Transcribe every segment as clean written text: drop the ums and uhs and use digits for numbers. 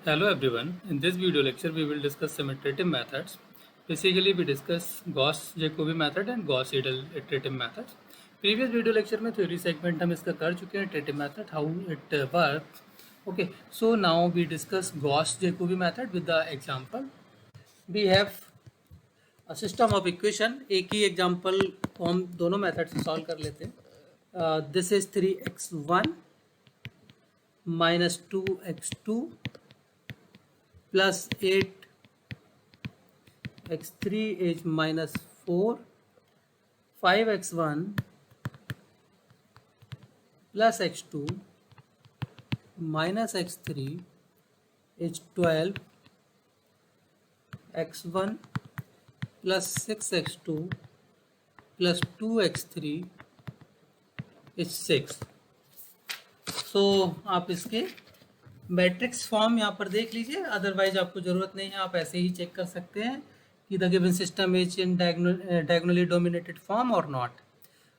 Hello everyone. In this video lecture, we will discuss some iterative methods. Basically, we discuss Gauss-Jacobi method and Gauss-Seidel iterative methods. Previous video lecture में theory segment हम इसका कर चुके हैं iterative method, how it works. Okay, so now we discuss Gauss-Jacobi method with the example. We have a system of equation. एक ही example को हम दोनों method से solve कर लेते हैं. This is 3x1 minus 2x2 plus 8x3 is minus 4, 5x1 plus x2 minus x3 is 12, x1 plus 6x2 plus 2x3 is 6. So आप इसके मैट्रिक्स फॉर्म यहाँ पर देख लीजिए, अदरवाइज आपको ज़रूरत नहीं है, आप ऐसे ही चेक कर सकते हैं कि the given system is in diagonally dominated form or not.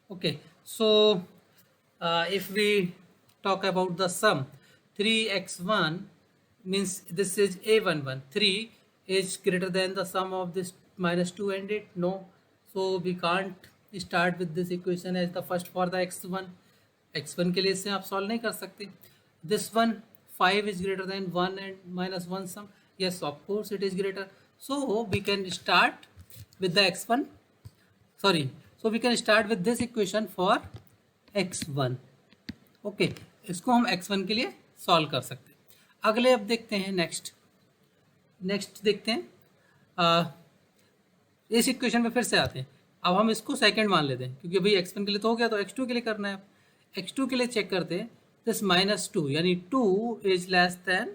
Okay, so if we talk about the sum 3x1 means this is a11, 3 is greater than the sum of this minus 2 and 8. No, so we can't start with this equation as the first for the x1 के लिए इससे आप solve नहीं कर सकते. This one 5 is greater than 1 and minus 1 sum. Yes, of course it is greater. So we can start with the x1. So we can start with this equation for x1. Okay, इसको हम x1 के लिए solve कर सकते हैं. अगले अब देखते हैं नेक्स्ट देखते हैं. इस इक्वेशन में फिर से आते हैं. अब हम इसको सेकंड मान लेते हैं क्योंकि भाई x1 के लिए तो हो गया, तो x2 के लिए करना है. x2 के लिए चेक करते हैं. This minus 2 यानी 2 is less than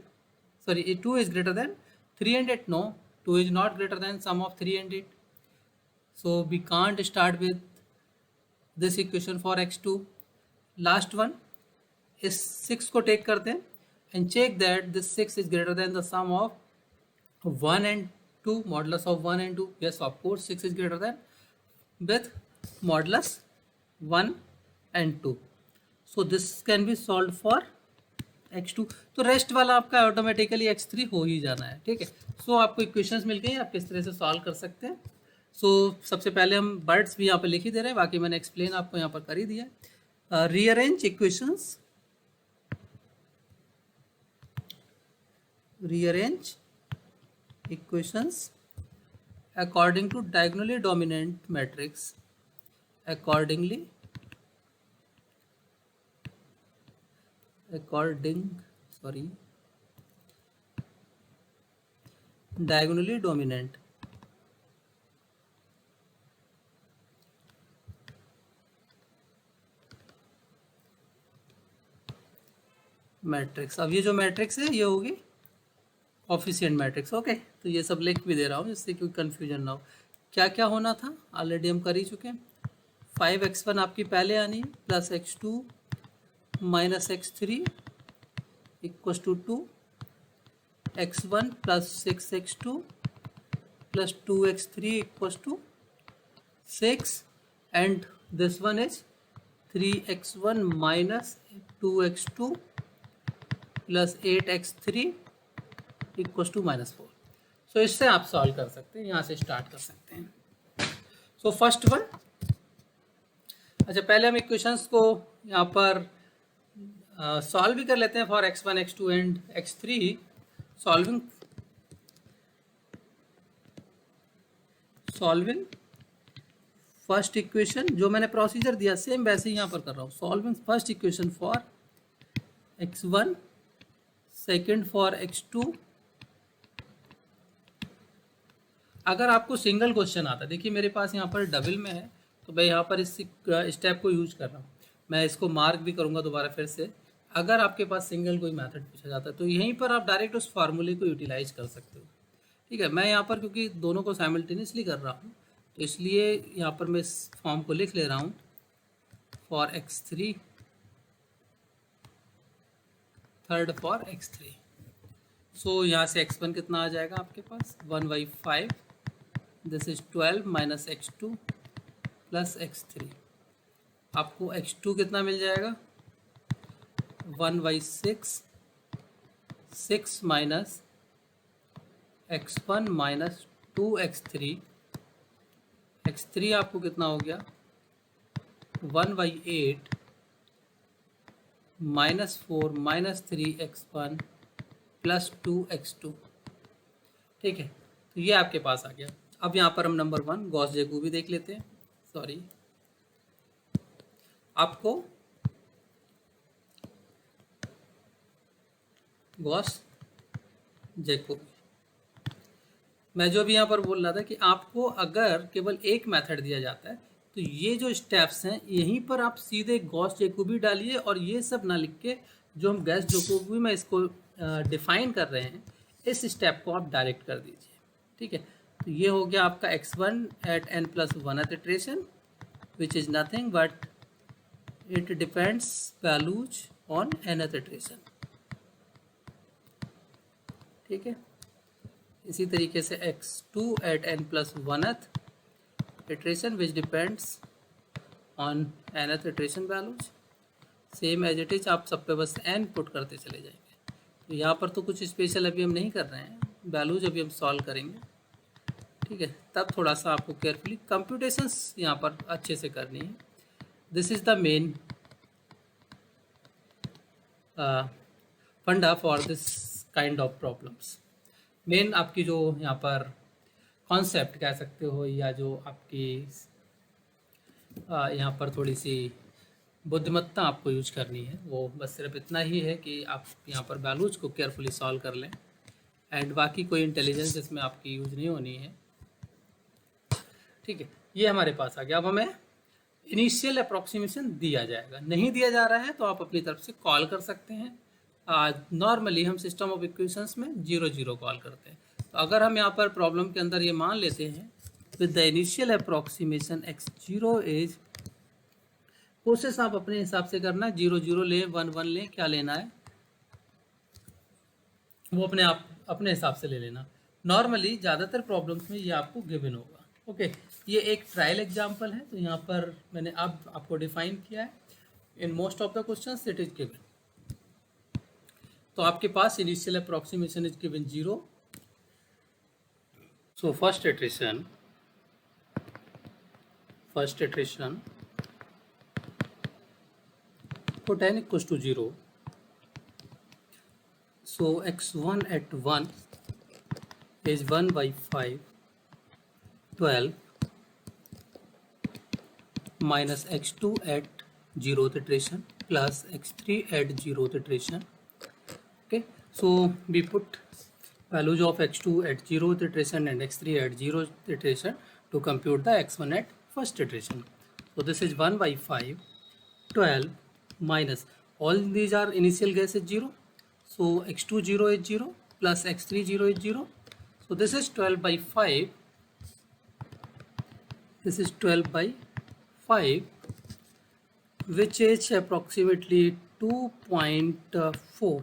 2 is greater than 3 and 8. No, 2 is not greater than sum of 3 and 8. So we can't start with this equation for x2. Last one is 6 को take करते हैं and check that this 6 is greater than the sum of 1 and 2, modulus of 1 and 2. Yes, of course 6 is greater than with modulus 1 and 2. So this can be solved for x2. तो rest वाला आपका automatically x3 हो ही जाना है. ठीक है, सो आपको equations मिल गई, आप किस तरह से सॉल्व कर सकते हैं. सो सबसे पहले हम वर्ड्स भी यहाँ पे लिख ही दे रहे हैं, बाकी मैंने एक्सप्लेन आपको यहाँ पर कर ही दिया. Rearrange equations according to diagonally dominant matrix diagonally dominant matrix. अब ये जो मैट्रिक्स है ये होगी कोफिशिएंट मैट्रिक्स. ओके, तो ये सब लिख भी दे रहा हूँ जिससे कोई कंफ्यूजन ना हो. क्या क्या होना था ऑलरेडी हम कर ही चुके हैं. 5x1 आपकी पहले आनी है plus x2 minus x3 equals to 2, x1 plus 6x2 plus 2x3 equals to 6 and this one is 3x1 minus 2x2 plus 8x3 equals to minus 4. So इससे आप सॉल्व कर सकते हैं, यहाँ से स्टार्ट कर सकते हैं. सो फर्स्ट वन, अच्छा पहले हम इक्वेशंस को यहाँ पर सॉल्व भी कर लेते हैं for x1, x2 and x3. Solving first equation, जो मैंने प्रोसीजर दिया सेम वैसे ही यहाँ पर कर रहा हूँ. Solving first equation for x1, second for x2. अगर आपको सिंगल क्वेश्चन आता है, देखिए मेरे पास यहाँ पर डबल में है तो मैं यहाँ पर इस स्टेप को यूज कर रहा हूँ. मैं इसको मार्क भी करूँगा दोबारा फिर से. अगर आपके पास सिंगल कोई मेथड पूछा जाता है तो यहीं पर आप डायरेक्ट उस फार्मूले को यूटिलाइज कर सकते हो. ठीक है, मैं यहाँ पर क्योंकि दोनों को साइमल्टेनियसली कर रहा हूँ तो इसलिए यहाँ पर मैं इस फॉर्म को लिख ले रहा हूँ for x3, third for x3. सो यहाँ से x1 कितना आ जाएगा आपके पास 1/5. This is 12 minus x2 plus x3. आपको x2 कितना मिल जाएगा 1/6 6 minus x1 minus 2x3, x3 आपको कितना हो गया 1/8 minus 4 minus 3x1 plus 2x2। ठीक है, तो ये आपके पास आ गया। अब यहाँ पर हम नंबर 1 गॉस जैकोबी देख लेते हैं। सॉरी, आपको गॉस जैकोबी, मैं जो भी यहाँ पर बोल रहा था कि आपको अगर केवल एक मेथड दिया जाता है तो ये जो स्टेप्स हैं यहीं पर आप सीधे गॉस जैकोबी डालिए, और ये सब ना लिख के जो हम गॉस जैकोबी में इसको डिफाइन कर रहे हैं इस स्टेप को आप डायरेक्ट कर दीजिए। ठीक है, तो ये हो गया आपका x1 at n+1th iteration which is nothing but it depends values on nth iteration. ठीक है, इसी तरीके से x2 at n+1th iteration which depends on nth iteration values. Same as it is आप सब पे बस n पुट करते चले जाएंगे। तो यहाँ पर तो कुछ स्पेशल अभी हम नहीं कर रहे हैं, वैल्यूज अभी हम सॉल्व करेंगे। ठीक है, तब थोड़ा सा आपको केयरफुली कंप्यूटेशंस यहाँ पर अच्छे से करनी है। दिस इज द मेन फंडा for this kind of problems. Main आपकी जो यहाँ पर कॉन्सेप्ट कह सकते हो, या जो आपकी यहाँ पर थोड़ी सी बुद्धिमत्ता आपको यूज करनी है, वो बस सिर्फ इतना ही है कि आप यहाँ पर वैल्यूज को केयरफुली सॉल्व कर लें, एंड बाकी कोई इंटेलिजेंस इसमें आपकी यूज नहीं होनी है। ठीक है, ये हमारे पास आ गया। अब हमें इनिशियल अप्रॉक्सीमेशन दिया जाएगा, नहीं दिया जा रहा है तो आप अपनी तरफ से कॉल कर सकते हैं। नॉर्मली हम सिस्टम ऑफ इक्वेशंस में 0 0 कॉल करते हैं। तो अगर हम यहाँ पर प्रॉब्लम के अंदर ये मान लेते हैं with the initial approximation x0 is, कोशिश आप अपने हिसाब से करना, 0 0 लें 1 1 लें, क्या लेना है वो अपने आप अपने हिसाब से ले लेना। नॉर्मली ज़्यादातर प्रॉब्लम्स में ये आपको गिवन होगा। ओके, ये एक ट्रायल एग्जांपल है, तो यहाँ पर मैंने अब आपको डिफाइन किया है। In most of the questions it is given. तो आपके पास initial approximation is given 0। So first iteration put n equals to 0. So x1 at 1 is 1/5 12 minus x2 at 0th iteration plus x3 at 0th iteration. Okay, so we put values of x2 at 0th iteration and x3 at 0th iteration to compute the x1 at first iteration. So this is 1/5 12 minus, all these are initial guess is 0, so x2 0 is 0 plus x3 0 is 0, so this is 12/5, this is 12/5 which is approximately 2.4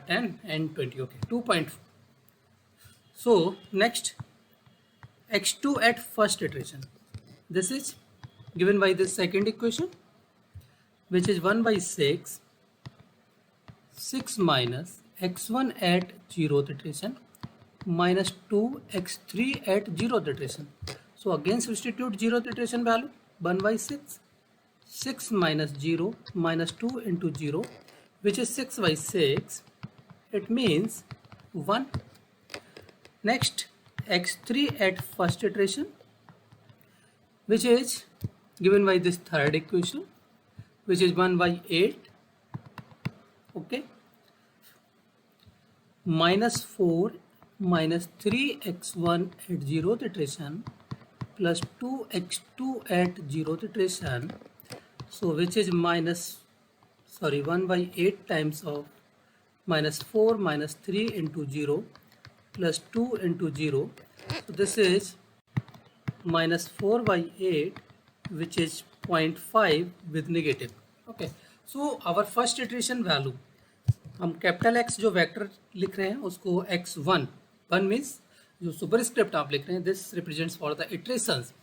10 and 20. Okay, 2.4. So next, x2 at first iteration, this is given by this second equation which is 1/6 6 minus x1 at 0th iteration minus 2 x3 at 0th iteration. So again substitute 0th iteration value, 1/6 6 minus 0 minus 2 into 0 which is 6/6, it means 1. Next, x3 at first iteration which is given by this third equation which is 1/8, okay, minus 4 minus 3x1 at 0th iteration plus 2x2 at 0th iteration, so which is 1/8 times of minus 4 minus 3 into 0 plus 2 into 0, so this is minus 4/8 which is 0.5 with negative. Okay, so our first iteration value, हम capital X जो vector लिख रहे हैं उसको x1 means जो superscript आप लिख रहे हैं, this represents for the iterations,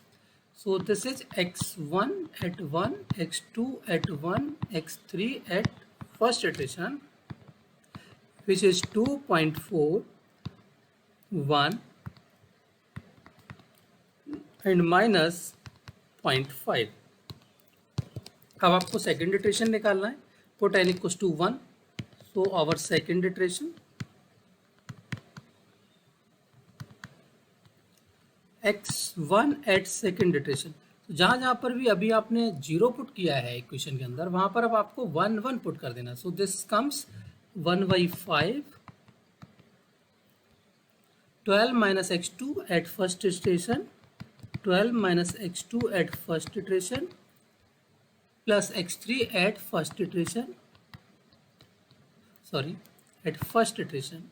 so this is x1 at 1, x2 at 1, x3 at first iteration which is 2.41 and minus 0.5. अब आपको सेकेंड इटरेशन निकालना है. Put n equals to 1. So our second iteration x1 at second iteration. तो जहाँ जहाँ पर भी अभी आपने 0 पुट किया है इक्वेशन के अंदर, वहाँ पर अब आपको 1 1 पुट कर देना. So this comes 1/5 12 minus x2 at first iteration, 12 minus x2 at first iteration plus x3 at first iteration, sorry at first iteration.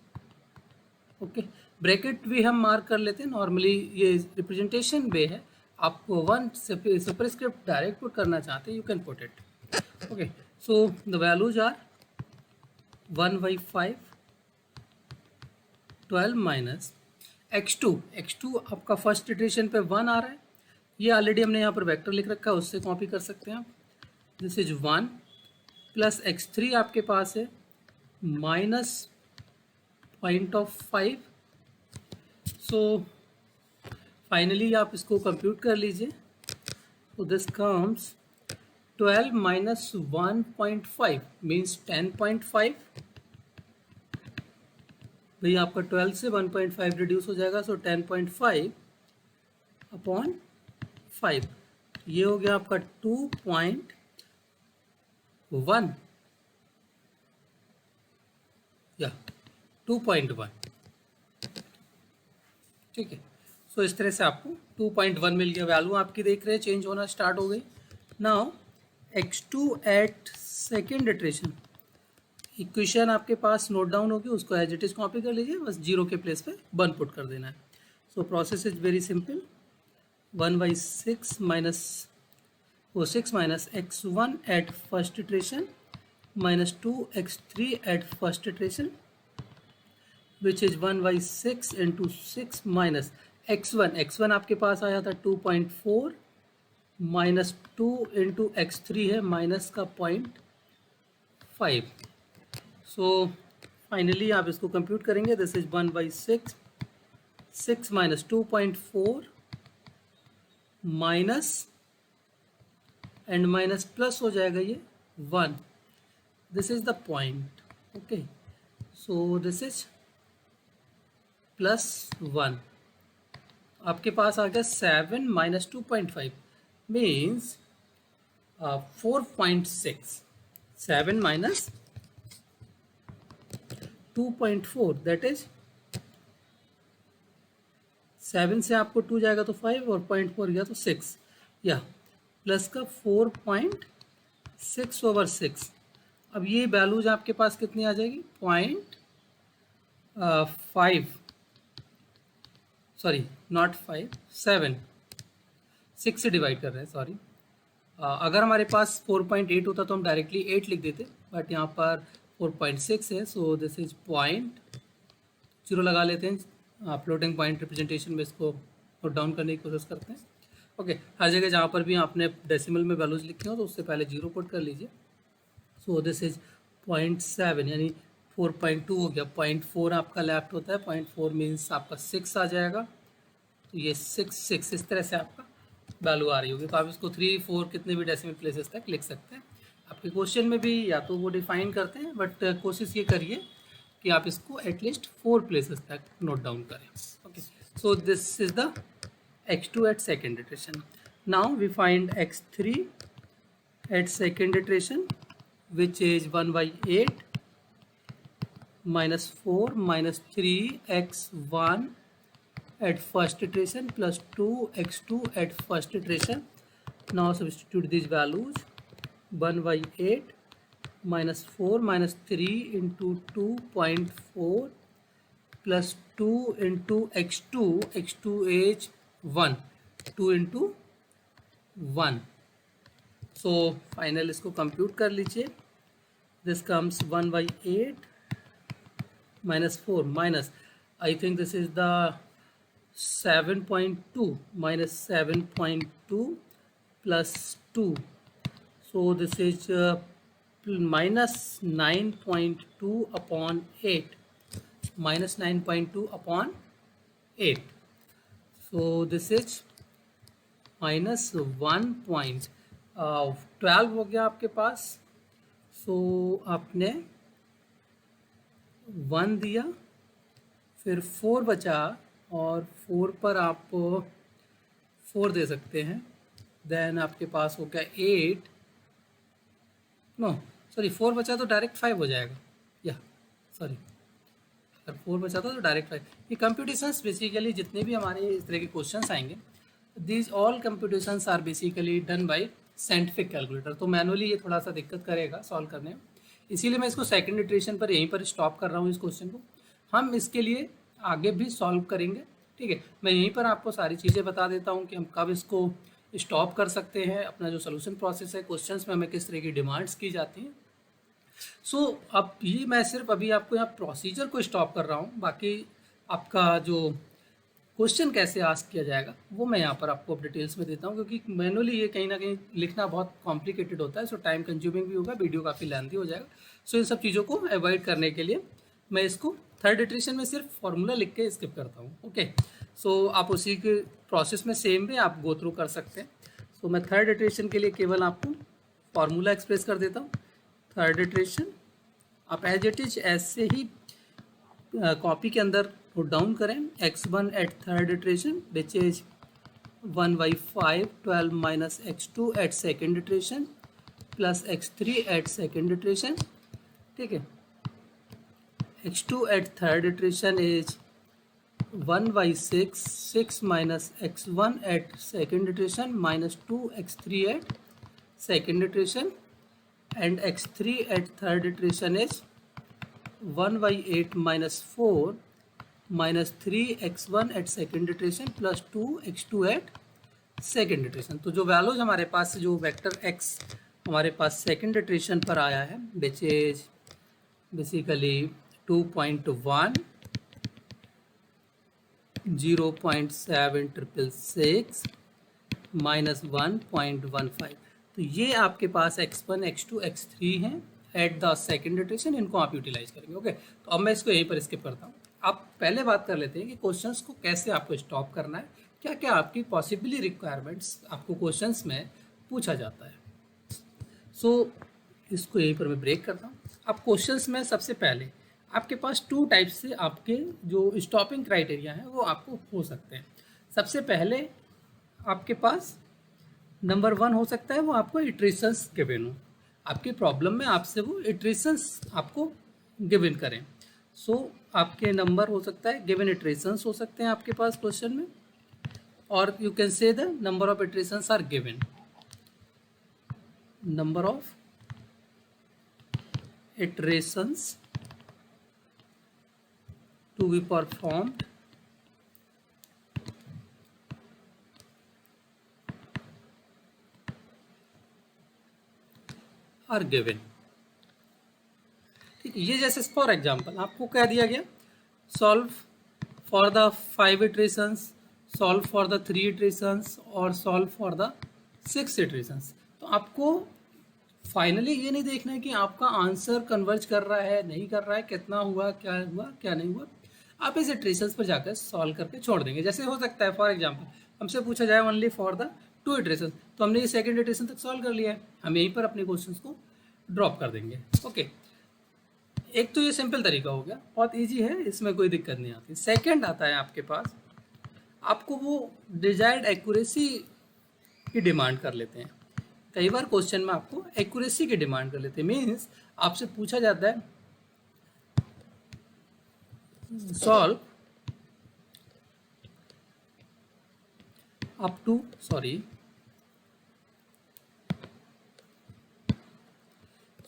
Okay, bracket भी हम मार्क कर लेते हैं. नॉर्मली ये रिप्रेजेंटेशन वे है. आपको 1 सुपरस्क्रिप्ट डायरेक्ट पुट करना चाहते हैं, you can put it. Okay, so the values are 1/5 12 minus x2. आपका फर्स्ट इटरेशन पे 1 आ रहा है. ये ऑलरेडी हमने यहाँ पर वेक्टर लिख रखा है, उससे कॉपी कर सकते हैं आप. दिस इज 1 प्लस x3 आपके पास है minus 0.5. सो फाइनली आप इसको कंप्यूट कर लीजिए. तो दिस कम्स 12 minus 1.5 मीन्स 10.5. भाई आपका 12 से 1.5 रिड्यूस हो जाएगा. सो 10.5 अपॉन 5, ये हो गया आपका 2.1 या 2.1. ठीक है. सो इस तरह से आपको 2.1 मिल गया. वैल्यू आपकी देख रहे हैं चेंज होना स्टार्ट हो गई. Now x2 at second iteration. Equation आपके पास नोट डाउन होगी, उसको एज इट इज कॉपी कर लीजिए. बस 0 के प्लेस पे 1 पुट कर देना है. So process is very simple. 1/6 minus 6 minus x1 at first iteration minus 2x3 at first iteration, which is 1/6 into 6 minus x1 आपके पास आया था 2.4 minus 2 into x3 है माइनस का 0.5. सो फाइनली आप इसको कंप्यूट करेंगे. This is 1/6 6 minus 2.4 minus and minus plus हो जाएगा ये 1. This is the point. Okay, so this is plus 1. आपके पास आ गया 7 minus 2.5 means 4.6. 7 minus 2.4 that is 7 से आपको 2 जाएगा तो 5 और 0.4 गया तो 6. या प्लस का 4.6/6. अब ये वैल्यूज आपके पास कितनी आ जाएगी? 0.5 सॉरी नॉट 5 7 6 से डिवाइड कर रहे हैं. सॉरी, अगर हमारे पास 4.8 होता तो हम डायरेक्टली 8 लिख देते, बट यहाँ पर 4.6 है. सो दिस इज 0 लगा लेते हैं. फ्लोटिंग पॉइंट रिप्रेजेंटेशन में इसको नोट डाउन करने की कोशिश करते हैं. ओके, हर जगह जहाँ पर भी आपने डेसिमल में वैल्यूज लिखी हो तो उससे पहले 0 पुट कर लीजिए. सो दिस इज 0.7 यानी 4.2 हो गया. 0.4 आपका लेफ्ट होता है. 0.4 मीन्स आपका 6 आ जाएगा. तो ये 6 इस तरह से आपका वैल्यू आ रही होगी. तो आप इसको 3 4 कितने भी डेसिमल प्लेसेस तक लिख सकते हैं. आपके क्वेश्चन में भी या तो वो डिफाइन करते हैं, बट कोशिश ये करिए कि आप इसको एटलीस्ट 4 प्लेसेस तक नोट डाउन करें. Okay, so this is the x2 at second iteration. Now we find x3 at second iteration, which is 1/8 minus 4 minus 3x1 at first iteration plus 2x2 at first iteration. Now substitute these values. 1/8 minus 4 minus 3 into 2.4 plus 2 into x2 is 1, 2 into 1. So final इसको compute कर लीजिए. This comes 1/8 minus 4 minus, I think this is the 7.2 minus 7.2 plus 2. So this is -9.2 upon 8, -9.2 upon 8. So this is -1.12 हो गया आपके पास. सो आपने 1 दिया, फिर 4 बचा, और 4 पर आप 4 दे सकते हैं. देन आपके पास हो गया 8, नो सॉरी 4 बचा तो डायरेक्ट 5 हो जाएगा, या सॉरी अगर 4 बचा था तो डायरेक्ट 5. ये कंप्यूटेशंस बेसिकली जितने भी हमारे इस तरह के क्वेश्चंस आएंगे, these all computations are basically done by scientific calculator. तो मैनुअली ये थोड़ा सा दिक्कत करेगा सॉल्व करने में, इसीलिए मैं इसको सेकंड इटरेशन पर यहीं पर स्टॉप कर रहा हूँ इस क्वेश्चन को. हम इसके लिए आगे भी सॉल्व करेंगे, ठीक है. मैं यहीं पर आपको सारी चीज़ें बता देता हूँ कि हम कब इसको स्टॉप कर सकते हैं. अपना जो सोल्यूशन प्रोसेस है, क्वेश्चंस में हमें किस तरह की डिमांड्स की जाती हैं. सो अब ये मैं सिर्फ अभी आपको यहाँ प्रोसीजर को स्टॉप कर रहा हूँ. बाकी आपका जो क्वेश्चन कैसे आस्क किया जाएगा वो मैं यहाँ पर आपको डिटेल्स में देता हूँ, क्योंकि मैनुअली ये कहीं ना कहीं लिखना बहुत कॉम्प्लिकेटेड होता है. सो टाइम कंज्यूमिंग भी होगा, वीडियो काफ़ी लेंथी हो जाएगा. सो इन सब चीज़ों को अवॉइड करने के लिए मैं इसको थर्ड इटरेशन में सिर्फ फॉर्मूला लिख के स्किप करता हूँ. ओके, सो आप उसी के प्रोसेस में सेम भी आप गो थ्रू कर सकते हैं. सो मैं थर्ड इटरेशन के लिए केवल आपको फॉर्मूला एक्सप्रेस कर देता हूँ. थर्ड इटरेशन आप एज इट इज ऐसे ही कॉपी के अंदर नोट डाउन करें. x1 at third iteration which is 1/5 12 minus x2 at second iteration plus x3 at second iteration, ठीक है. x2 at third iteration is 1/6 6 minus x1 at second iteration minus 2 x3 at second iteration, and x3 at third iteration is 1/8 minus 4 minus 3 x1 at second iteration plus 2 x2 at second iteration. तो जो values हमारे पास जो vector x हमारे पास second iteration पर आया है which is basically 2.1 0.7666 minus 1.15. तो ये आपके पास x1 x2 x3 हैं एट द सेकेंड इटरेशन. इनको आप यूटिलाइज करेंगे. ओके, तो अब मैं इसको यहीं पर स्किप करता हूँ. आप पहले बात कर लेते हैं कि क्वेश्चंस को कैसे आपको स्टॉप करना है, क्या क्या आपकी पॉसिबली रिक्वायरमेंट्स आपको क्वेश्चंस में पूछा जाता है. सो इसको यहीं पर मैं ब्रेक करता हूँ. अब क्वेश्चंस में सबसे पहले आपके पास 2 टाइप से आपके जो स्टॉपिंग क्राइटेरिया हैं वो आपको हो सकते हैं. सबसे पहले आपके पास नंबर 1 हो सकता है वो आपको इटरेशंस गिवन हो. आपकी प्रॉब्लम में आपसे वो इटरेशंस आपको गिवन करें. सो आपके नंबर हो सकता है गिवन इटरेशंस हो सकते हैं आपके पास क्वेश्चन में, और you can say the number of iterations are given. Number of iterations to be performed are given. ठीक है, ये जैसे फॉर एग्जांपल आपको कह दिया गया solve for the 5 iterations, solve for the 3 iterations और सॉल्व फॉर द 6 इटरेशंस. तो आपको फाइनली ये नहीं देखना है कि आपका आंसर कन्वर्ज कर रहा है नहीं कर रहा है, कितना हुआ क्या नहीं हुआ. आप इस इटरेशंस पर जाकर सॉल्व करके छोड़ देंगे. जैसे हो सकता है फॉर एग्जांपल हमसे पूछा जाए ओनली फॉर द 2 इटरेशन, तो हमने ये सेकंड इटरेशन तक सॉल्व कर लिया है, हम यहीं पर अपने क्वेश्चंस को ड्रॉप कर देंगे. ओके, एक तो ये सिंपल तरीका हो गया, बहुत इजी है, इसमें कोई दिक्कत नहीं आती. सेकंड आता है आपके पास, आपको वो डिजायर्ड एक्यूरेसी की डिमांड कर लेते हैं. कई बार क्वेश्चन में आपको एक्यूरेसी की डिमांड कर लेते हैं. मीन्स आपसे पूछा जाता है solve up to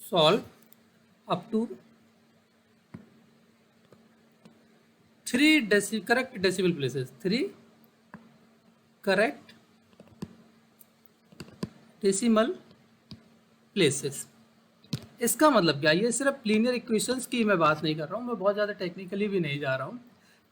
solve up to 3 correct decimal places, 3 correct decimal places. इसका मतलब क्या, ये सिर्फ लीनियर इक्वेशंस की मैं बात नहीं कर रहा हूँ, मैं बहुत ज़्यादा टेक्निकली भी नहीं जा रहा हूँ,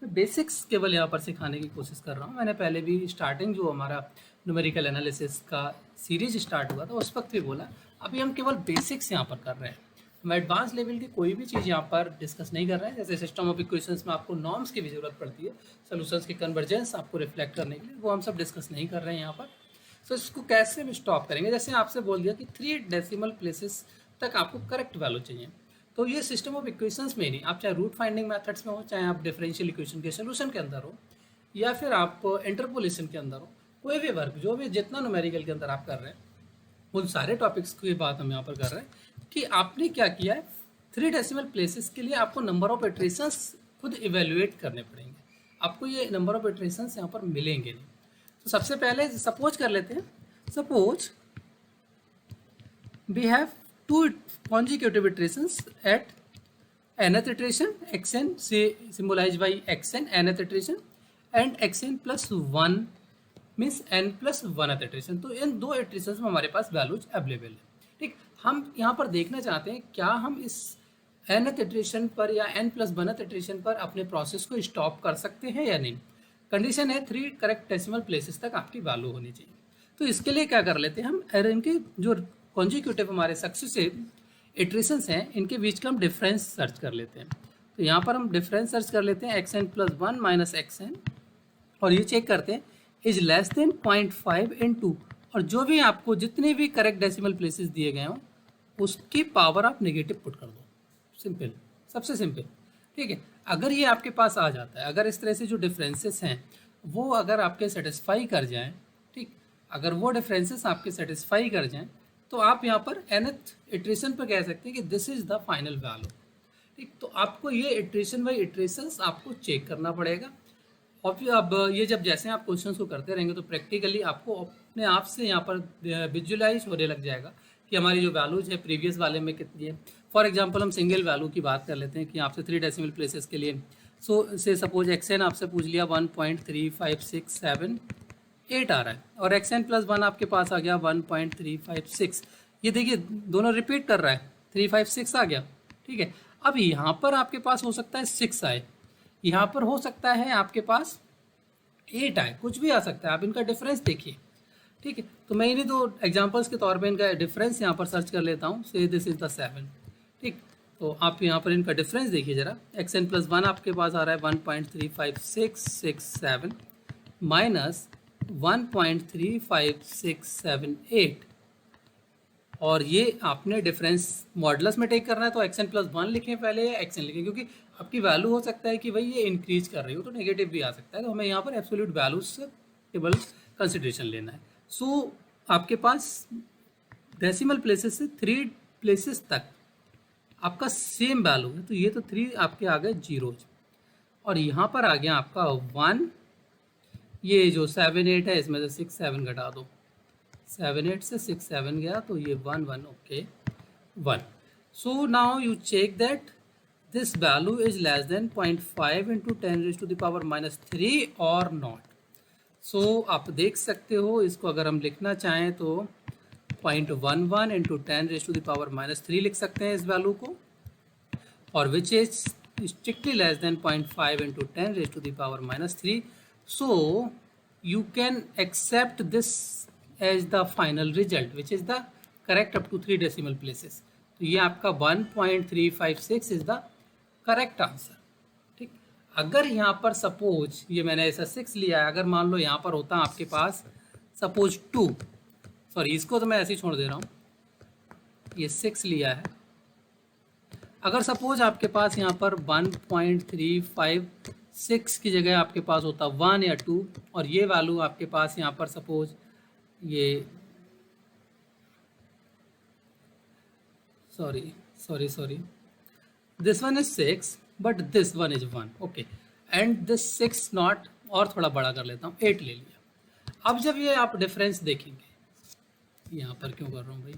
मैं बेसिक्स केवल यहाँ पर सिखाने की कोशिश कर रहा हूँ. मैंने पहले भी स्टार्टिंग जो हमारा न्यूमेरिकल एनालिसिस का सीरीज स्टार्ट हुआ था उस वक्त भी बोला अभी हम केवल बेसिक्स यहाँ पर कर रहे हैं, हम एडवांस लेवल की कोई भी चीज़ यहाँ पर डिस्कस नहीं कर रहे हैं। जैसे सिस्टम ऑफ इक्वेशंस में आपको नॉर्म्स की भी ज़रूरत पड़ती है, सोल्यूशंस की कन्वर्जेंस आपको रिफ्लेक्ट करने के लिए, वो हम सब डिस्कस नहीं कर रहे हैं यहाँ पर। सो इसको कैसे हम स्टॉप करेंगे, जैसे आपसे बोल दिया कि 3 डेसिमल प्लेसेस तक आपको करेक्ट वैल्यू चाहिए, तो ये सिस्टम ऑफ इक्वेशंस में नहीं, आप चाहे रूट फाइंडिंग मेथड्स में हो, चाहे आप डिफरेंशियल इक्वेशन के सोल्यूशन के अंदर हो, या फिर आप इंटरपोलेशन के अंदर हो, कोई भी वर्क जो भी जितना न्यूमेरिकल के अंदर आप कर रहे हैं, उन सारे टॉपिक्स की बात हम यहाँ पर कर रहे हैं कि आपने क्या किया है। 3 डेसिमल प्लेसेस के लिए आपको नंबर ऑफ इटरेशंस खुद इवेल्युएट करने पड़ेंगे, आपको ये नंबर ऑफ इटरेशंस यहाँ पर मिलेंगे नहीं। तो सबसे पहले सपोज कर लेते हैं, suppose we have 2 consecutive iterations at nth iteration xn से symbolized by xn nth iteration and xn plus 1 means n plus 1th iteration। तो इन 2 iterations में हमारे पास वैल्यूज अवेलेबल है। ठीक, हम यहाँ पर देखना चाहते हैं क्या हम इस nth iteration पर या n प्लस 1th iteration पर अपने प्रोसेस को स्टॉप कर सकते हैं या नहीं। कंडीशन है 3 करेक्ट डेसिमल प्लेसेस तक आपकी वैल्यू होनी चाहिए। तो इसके लिए क्या कर लेते हैं हम, इनके जो कॉन्जिक्यूटिव हमारे सक्सेसिव इटरेशंस हैं, इनके बीच का हम डिफरेंस सर्च कर लेते हैं। तो यहाँ पर हम डिफरेंस सर्च कर लेते हैं xn प्लस 1 माइनस xn, और ये चेक करते हैं इज लेस देन 0.5 × और जो भी आपको जितने भी करेक्ट डेसिमल प्लेसेस दिए गए हों उसकी पावर आप नेगेटिव पुट कर दो। सिंपल, सबसे सिंपल। ठीक है, अगर ये आपके पास आ जाता है, अगर इस तरह से जो डिफरेंसेस हैं वो अगर आपके सेटिस्फाई कर जाएं, ठीक, अगर वो डिफरेंसेस आपके सेटिस्फाई कर जाएं, तो आप यहाँ पर nth इटरेशन पर कह सकते हैं कि this is the final value. ठीक, तो आपको ये इटरेशन बाई इटरेशंस आपको चेक करना पड़ेगा। और फिर अब ये जब जैसे आप क्वेश्चंस को करते रहेंगे तो प्रैक्टिकली आपको अपने आप से यहाँ पर विजुलाइज होने लग जाएगा कि हमारी जो वैल्यूज है प्रीवियस वाले में कितनी है। फॉर एग्जांपल हम सिंगल वैल्यू की बात कर लेते हैं कि आपसे 3 डेसिमल प्लेसेस के लिए, सो से सपोज xn आपसे पूछ लिया 1.35678 आ रहा है, और xn प्लस 1 आपके पास आ गया 1.356। ये देखिए दोनों रिपीट कर रहा है, 356 आ गया। ठीक है, अब यहाँ पर आपके पास हो सकता है 6 आए, यहाँ पर हो सकता है आपके पास 8 आए, कुछ भी आ सकता है, आप इनका डिफरेंस देखिए। ठीक है, तो मैं इन्हीं 2 एग्जांपल्स के तौर पे इनका डिफरेंस यहाँ पर सर्च कर लेता हूँ। से दिस इज द 7। ठीक, तो आप यहाँ पर इनका डिफरेंस देखिए ज़रा, xn प्लस 1 आपके पास आ रहा है 1.35667 माइनस 1.35678, और ये आपने डिफरेंस मॉडुलस में टेक करना है तो xn प्लस 1 लिखें पहले या xn लिखें, क्योंकि आपकी वैल्यू हो सकता है कि भाई ये इंक्रीज कर रही हो तो नेगेटिव भी आ सकता है, तो हमें यहाँ पर एब्सोल्यूट वैल्यूज से केवल कंसिडरेशन लेना है। सो आपके पास डेसिमल प्लेसेस से 3 प्लेसेस तक आपका सेम वैल्यू है, तो ये तो 3 आपके आ गए जीरोज, और यहाँ पर आ गया आपका 1। ये जो 7 8 है इसमें से 6 7 घटा दो, 7 8 से 6 7 गया तो ये 1 1 okay 1। So now you check that this value is less than 0.5 × 10⁻³ और नॉट। सो आप देख सकते हो, इसको अगर हम लिखना चाहें तो 0.11 × 10⁻³ लिख सकते हैं इस वैल्यू को, और which is strictly less than 0.5 × 10⁻³ so you can accept this as the final result which is the correct up to 3 decimal places। तो ये आपका 1.356 is the correct answer। ठीक, अगर यहाँ पर सपोज ये मैंने ऐसा 6 लिया है, अगर मान लो यहाँ पर होता आपके पास सपोज 2, सॉरी इसको तो मैं ऐसे ही छोड़ दे रहा हूँ, ये 6 लिया है, अगर सपोज आपके पास यहाँ पर 1.356 की जगह आपके पास होता 1 या 2, और ये वैल्यू आपके पास यहाँ पर सपोज ये sorry this one is 6 but this one is 1 okay, and this 6 not, और थोड़ा बड़ा कर लेता हूँ 8 ले लिया। अब जब ये आप डिफरेंस देखेंगे, यहाँ पर क्यों कर रहा हूँ भाई,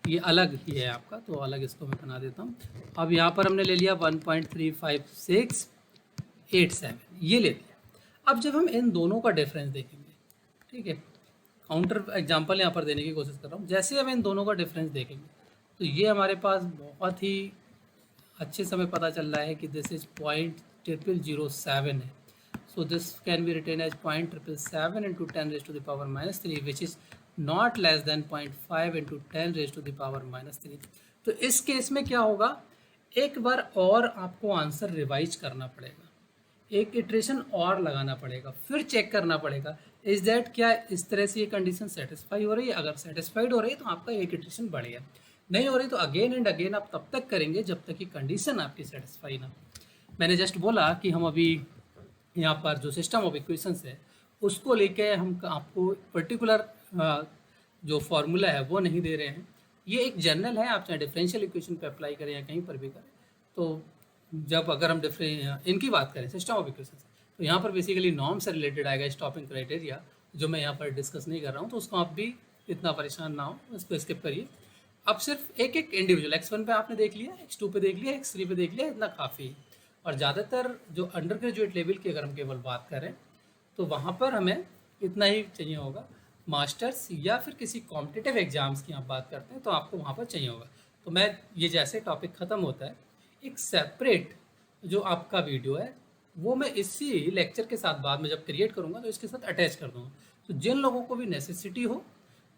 ये अलग ही है आपका, तो अलग इसको मैं बना देता हूँ। अब यहाँ पर हमने ले लिया 1.35687, ये ले लिया। अब जब हम इन दोनों का डिफरेंस देखेंगे, ठीक है, काउंटर एग्जांपल यहाँ पर देने की कोशिश कर रहा हूँ, जैसे हम इन दोनों का डिफरेंस देखेंगे तो ये हमारे पास बहुत ही अच्छे समय पता चल रहा है कि दिस इज 0.007 है। So this can be written as 0.777 × 10⁻³ which is not less than 0.5 into 10⁻⁻3। तो इस केस में क्या होगा, एक बार और आपको आंसर रिवाइज करना पड़ेगा, एक इटरेशन और लगाना पड़ेगा, फिर चेक करना पड़ेगा इज दैट क्या इस तरह से ये कंडीशन सेटिस्फाई हो रही है। अगर सेटिस्फाइड हो रही है तो आपका एक इटरेशन बढ़ेगा, नहीं हो रही तो अगेन एंड अगेन आप तब तक करेंगे जब तक कि कंडीशन आपकी सेटिस्फाई ना। मैंने जस्ट बोला कि हम अभी यहाँ पर जो सिस्टम ऑफ इक्वेशंस है उसको लेके हम आपको पर्टिकुलर जो फॉर्मूला है वो नहीं दे रहे हैं। ये एक जनरल है, आप चाहे डिफरेंशियल इक्वेशन पे अप्लाई करें या कहीं पर भी करें। तो जब अगर हम इनकी बात करें सिस्टम ऑफ इक्वेशंस, तो यहाँ पर बेसिकली नॉर्म से रिलेटेड आएगा स्टॉपिंग क्राइटेरिया, जो मैं यहाँ पर डिस्कस नहीं कर रहा हूँ, तो उसको आप भी इतना परेशान ना हो, इसको स्किप करिए। अब सिर्फ एक एक इंडिविजुअल x1 पे आपने देख लिया, x2 पे देख लिया, x3 पे देख लिया, इतना काफ़ी है। और ज़्यादातर जो अंडर ग्रेजुएट लेवल की अगर हम केवल बात करें तो वहाँ पर हमें इतना ही चाहिए होगा। मास्टर्स या फिर किसी कॉम्पिटिटिव एग्जाम्स की आप बात करते हैं तो आपको वहाँ पर चाहिए होगा। तो मैं ये जैसे टॉपिक ख़त्म होता है एक सेपरेट जो आपका वीडियो है वो मैं इसी लेक्चर के साथ बाद में जब क्रिएट करूँगा तो इसके साथ अटैच कर दूँगा। तो जिन लोगों को भी नेसेसिटी हो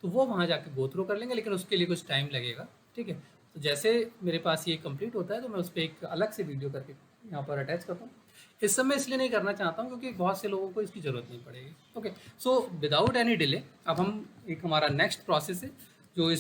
तो वो वहाँ जाके गो थ्रू कर लेंगे, लेकिन उसके लिए कुछ टाइम लगेगा, ठीक है। तो जैसे मेरे पास ये कंप्लीट होता है तो मैं उस पर एक अलग से वीडियो करके यहाँ पर अटैच करता हूँ। इस समय इसलिए नहीं करना चाहता हूँ क्योंकि बहुत से लोगों को इसकी ज़रूरत नहीं पड़ेगी। Okay, so without any delay अब हम एक हमारा नेक्स्ट प्रोसेस है जो इस